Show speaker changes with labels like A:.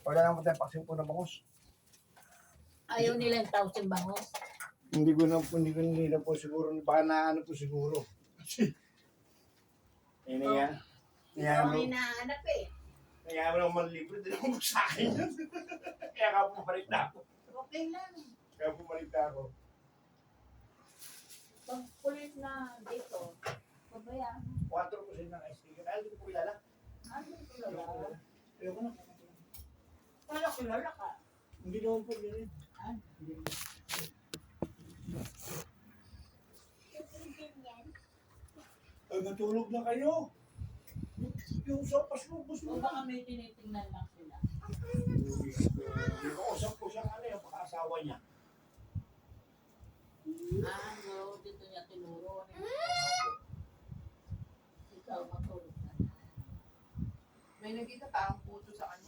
A: Wala naman tayong paksin po ng bangus.
B: Ayaw nilang tausin bangos.
A: Hindi ko na po siguro. Baka na ano po siguro. Yan na yan. Yan
B: Ikaw
A: mo.
B: may nahanap eh.
A: Kaya mo naman libre. Hindi naman po sa akin yun. Kaya ka pumalit na ako.
B: Okay lang.
A: Kaya pumalit na ako.
B: Pag pulis na dito, pabayaan.
A: 4% ng sticker. Ay, hindi ko po kilala.
B: Ano yung kilala?
A: Ayoko na.
B: Kala kilala ka.
A: Hindi naman po yun. Ay, matulog na kayo. Yung sopas mo, gusto
B: O
A: mo
B: baka
A: na.
B: may tinitingnan lang sila.
A: Hindi ko usap ko siyang ano yung pag-asawa niya.
B: Ah, no, dito niya tinuro. Ikaw matulog na.
C: May nakita pa ang puto sa kanya.